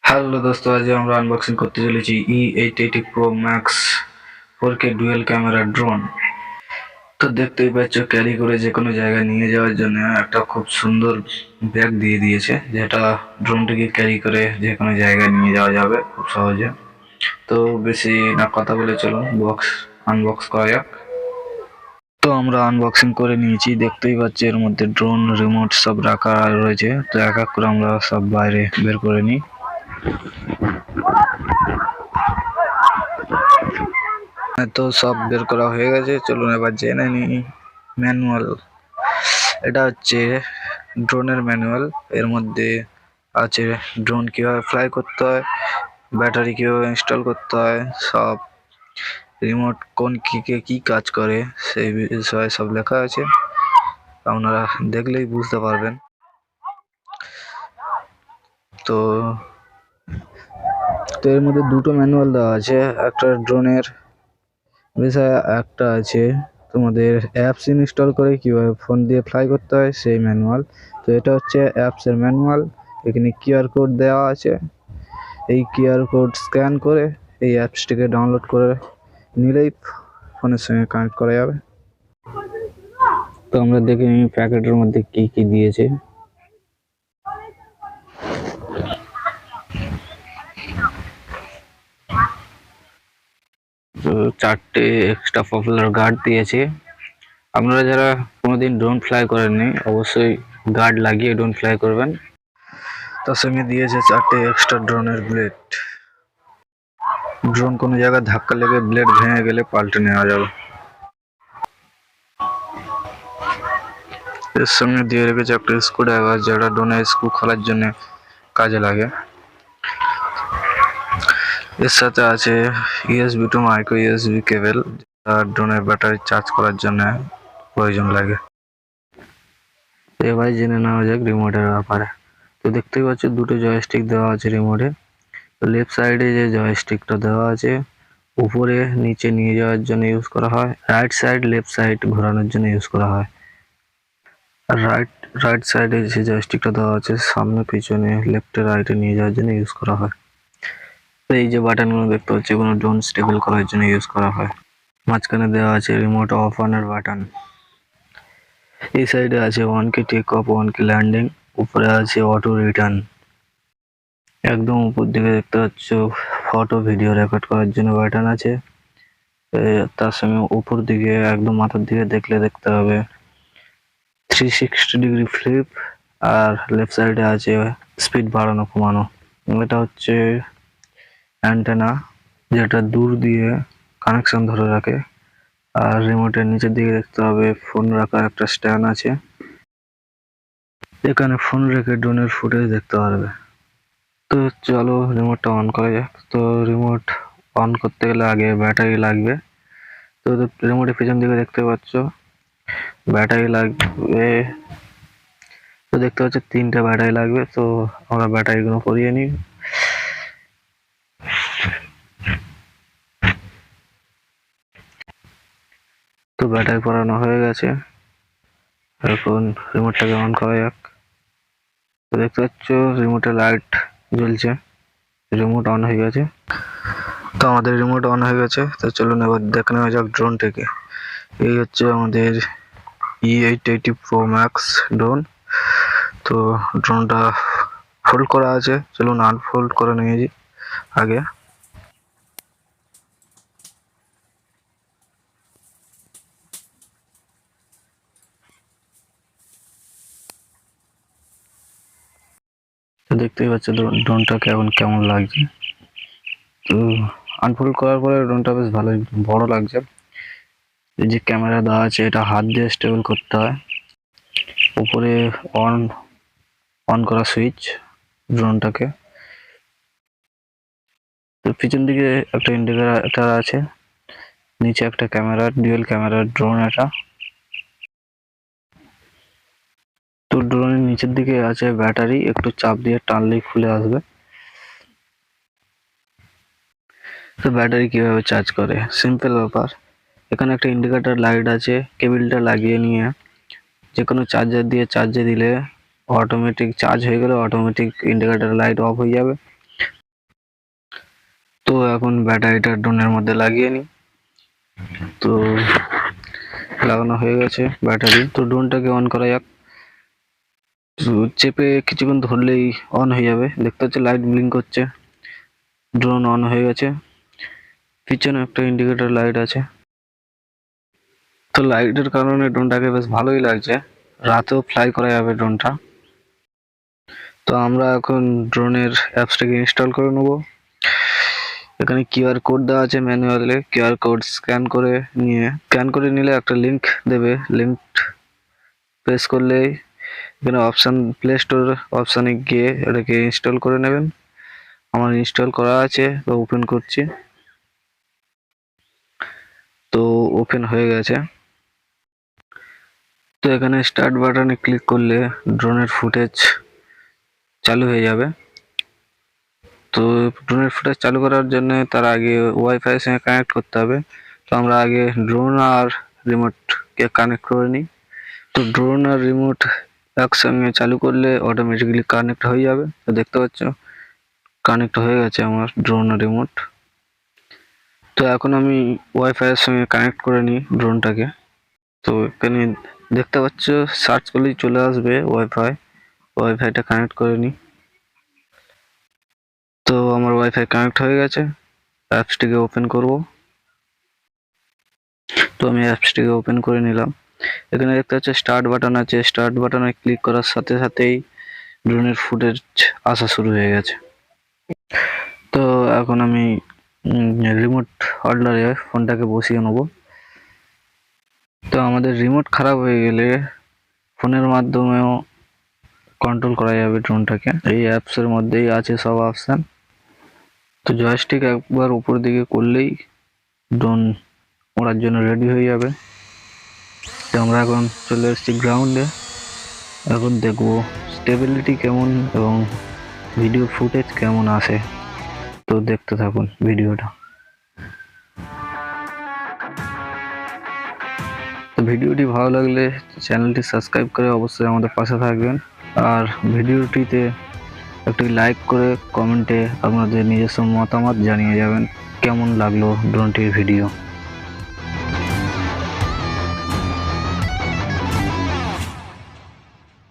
Hello দোস্ত, আজ আমরা আনবক্সিং করতে চলেছি E88 Pro Max 4K dual camera drone. তো দেখতেই পাচ্ছ, ক্যারি করে যে কোনো জায়গায় নিয়ে যাওয়ার জন্য একটা খুব সুন্দর ব্যাগ দিয়ে দিয়েছে, যেটা ড্রোনটিকে ক্যারি করে যে কোনো জায়গায় নিয়ে যাওয়া যাবে খুব সহজে। তো বেশি না কথা বলে চলুন আনবক্স করা যাক। তো আমরা আনবক্সিং করে নিয়েছি, দেখতেই পাচ্ছি এর মধ্যে ড্রোন রিমোট সব রাখা রয়েছে। তো এক এক করে আমরা সব বাইরে বের করে নিই। তো সব বের করা হয়ে গেছে, চলুন এবার জেনে নিই ম্যানুয়াল। এটা হচ্ছে ড্রোনের ম্যানুয়াল। এর মধ্যে আছে ড্রোন কিভাবে ফ্লাই করতে হয়, ব্যাটারি কিভাবে ইনস্টল করতে হয়, সব রিমোট কোন কি কাজ করে সেই বিষয়ে সব লেখা আছে। আপনারা দেখলেই বুঝতে পারবেন। তো এর মধ্যে দুটো ম্যানুয়াল দেওয়া আছে, একটা ড্রোনের বিষয়ে, একটা আছে তোমাদের অ্যাপস ইনস্টল করে কিভাবে ফোন দিয়ে ফ্লাই করতে হয় সেই ম্যানুয়াল। তো এটা হচ্ছে অ্যাপসের ম্যানুয়াল। এখানে কিউআর কোড দেওয়া আছে, এই কিউআর কোড স্ক্যান করে এই অ্যাপসটিকে ডাউনলোড করে নিলেই ফোনের সঙ্গে কানেক্ট করা যাবে। তো আমরা দেখে নিই প্যাকেটের মধ্যে কি কি দিয়েছে। তো চারটে এক্সট্রা পপুলার গার্ড দিয়েছে। আপনারা যারা কোনোদিন ড্রোন ফ্লাই করেননি, অবশ্যই গার্ড লাগিয়ে ড্রোন ফ্লাই করবেন। তার সঙ্গে দিয়েছে চারটে এক্সট্রা ড্রোনের ব্লেড। ড্রোন কোনো জায়গায় ধাক্কা লেগে ব্লেড ভেঙে গেলে পাল্টে নেওয়া যাবে। এর সঙ্গে দিয়ে রেখেছে একটা স্ক্রু ড্রাইভার, যেটা ড্রোনের স্ক্রু খোলার জন্য কাজে লাগে। এর সাথে আছে USB to micro USB cable, যা ড্রোনের ব্যাটারি চার্জ করার জন্য প্রয়োজন লাগে। এবার জেনে নেওয়া যাক রিমোটের ব্যাপারে। তো দেখতেই পাচ্ছ দুটো জয়স্টিক দেওয়া আছে রিমোটে। তো লেফট সাইডে যে জয়স্টিকটা দেওয়া আছে, উপরে নিচে নিয়ে যাওয়ার জন্য ইউজ করা হয়। রাইট সাইড লেফট সাইড ঘোরানোর জন্য ইউজ করা হয়। আর রাইট সাইডে যে জয়স্টিকটা দেওয়া আছে, সামনে পিছনে লেফটে রাইটে নিয়ে যাওয়ার জন্য ইউজ করা হয়। তো এই যে বাটনগুলো দেখতে পাচ্ছি, কোনো ড্রোন স্টেবল করার জন্য ইউজ করা হয়। মাঝখানে দেওয়া আছে রিমোট অফ অনের বাটন। এই সাইডে আছে 1K take off 1K landing. উপরে আছে অটো রিটার্ন। একদম উপর দিকে দেখতে পাচ্ছ ফটো ভিডিও রেকর্ড করার জন্য বাটন আছে। তার সঙ্গে উপর দিকে একদম মাথার দিকে দেখলে দেখতে হবে 360 ডিগ্রি ফ্লিপ। আর লেফট সাইডে আছে স্পিড বাড়ানো কমানো। এটা হচ্ছে অ্যান্টেনা, যেটা দূর দিয়ে কানেকশন ধরে রাখে। আর রিমোটের নিচের দিকে দেখতে হবে ফোন রাখার একটা স্ট্যান্ড আছে, এখানে ফোন রেখে ড্রোনের ফুটেজ দেখতে পারবে। তো চলো রিমোটটা অন করা যাক। তো রিমোট অন করতে গেলে আগে ব্যাটারি লাগবে। তো রিমোটের পিছন দিকে দেখতে পাচ্ছ ব্যাটারি লাগবে। তো দেখতে পাচ্ছ তিনটে ব্যাটারি লাগবে। তো আমরা ব্যাটারিগুলো পরিয়ে নিই। তো ব্যাটারি পরানো হয়ে গেছে, এখন রিমোটটাকে অন করা যাক। তো দেখতে পাচ্ছ রিমোটের লাইট জ্বলছে, রিমোট অন হয়ে গেছে। তো আমাদের রিমোট অন হয়ে গেছে। তো চলুন এবার দেখে নেওয়া যাক ড্রোনটিকে। এই হচ্ছে আমাদের E88 Pro Max ড্রোন। তো ড্রোনটা ফোল্ড করা আছে, চলুন আনফোল্ড করে নিয়েছি আগে। তো দেখতেই পাচ্ছ ড্রোনটা কেমন লাগছে। তো আনফোল্ড করার পরে ড্রোনটা বেশ ভালোই বড় লাগছে। এই যে ক্যামেরা দেওয়া আছে, এটা হাত দিয়ে স্টেবল করতে হয়। উপরে অন করা সুইচ ড্রোনটাকে। তো পিছন দিকে একটা ইন্ডিকেটর আছে, নিচে একটা ক্যামেরা, ডুয়াল ক্যামেরার ড্রোন এটা। তো ড্রোনের নিচের দিকে আছে ব্যাটারি, একটু চাপ দিয়ে টানলেই খুলে আসবে। তো ব্যাটারি কিভাবে চার্জ করে, সিম্পল ব্যাপার। এখানে একটা ইন্ডিকেটর লাইট আছে, কেবিলটা লাগিয়ে নিয়ে যে কোনো চার্জার দিয়ে চার্জে দিলে অটোমেটিক চার্জ হয়ে গেলে অটোমেটিক ইন্ডিকেটর লাইট অফ হয়ে যাবে। তো এখন ব্যাটারিটা ড্রোনের মধ্যে লাগিয়ে নিই। তো লাগানো হয়ে গেছে ব্যাটারি। তো ড্রোনটাকে অন করা যাক। তো চেপে কিছুক্ষণ ধরলেই অন হয়ে যাবে। দেখতে পাচ্ছি লাইট ব্লিঙ্ক করছে, ড্রোন অন হয়ে গেছে। পিছনে একটা ইন্ডিকেটর লাইট আছে। তো লাইটের কারণে ড্রোনটাকে বেশ ভালোই লাগছে, রাতেও ফ্লাই করা যাবে ড্রোনটা। তো আমরা এখন ড্রোনের অ্যাপসটাকে ইনস্টল করে নেব। এখানে কিউআর কোড দেওয়া আছে ম্যানুয়ালে, কিউআর কোড স্ক্যান করে নিলে একটা লিংক দেবে। লিংক প্রেস করলেই এখানে অপশান, প্লে স্টোর অপশানে গিয়ে এটাকে ইনস্টল করে নেবেন। আমার ইনস্টল করা আছে, তো ওপেন করছি। তো ওপেন হয়ে গেছে। তো এখানে স্টার্ট বাটনে ক্লিক করলে ড্রোনের ফুটেজ চালু হয়ে যাবে। তো ড্রোনের ফুটেজ চালু করার জন্য তার আগে ওয়াইফাই এর সঙ্গে কানেক্ট করতে হবে। তো আমরা আগে ড্রোন আর রিমোটকে কানেক্ট করে নিই। তো ড্রোন আর রিমোট একসঙ্গে চালু করলে অটোমেটিক্যালি কানেক্ট হয়ে যাবে। তো দেখতে পাচ্ছ কানেক্ট হয়ে গেছে আমার ড্রোন আর রিমোট। তো এখন আমি ওয়াইফাই এর সঙ্গে কানেক্ট করে নিই ড্রোনটাকে। তো এখানে দেখতে পাচ্ছ সার্চ করলেই চলে আসবে ওয়াইফাইটা কানেক্ট করে নিই। তো আমার ওয়াইফাই কানেক্ট হয়ে গেছে। অ্যাপসটিকে ওপেন করব। তো আমি অ্যাপসটিকে ওপেন করে নিলাম। এখানে দেখতে পাচ্ছ স্টার্ট বাটন আছে, স্টার্ট বাটনে ক্লিক করার সাথে সাথেই ড্রোনের ফুটেজ আসা শুরু হয়ে গেছে। তো এখন আমি রিমোট হোল্ডারে ফোনটাকে বসিয়ে নেব। তো আমাদের রিমোট খারাপ হয়ে গেলে ফোনের মাধ্যমেও কন্ট্রোল করা যাবে ড্রোনটাকে। এই অ্যাপসের মধ্যেই আছে সব অপশান। তো জয়স্টিক একবার উপর দিকে করলেই ড্রোন ওড়ার জন্য রেডি হয়ে যাবে। তো আমরা এখন চলে এসেছি গ্রাউন্ডে। এখন দেখবো স্টেবিলিটি কেমন এবং ভিডিও ফুটেজ কেমন আসে। তো দেখতে থাকুন ভিডিওটা। তো ভিডিওটি ভালো লাগলে চ্যানেলটি সাবস্ক্রাইব করে অবশ্যই আমাদের পাশে থাকবেন। আর ভিডিওটিতে একটি লাইক করে কমেন্টে আপনাদের নিজস্ব মতামত জানিয়ে যাবেন কেমন লাগলো ড্রোনটির ভিডিও।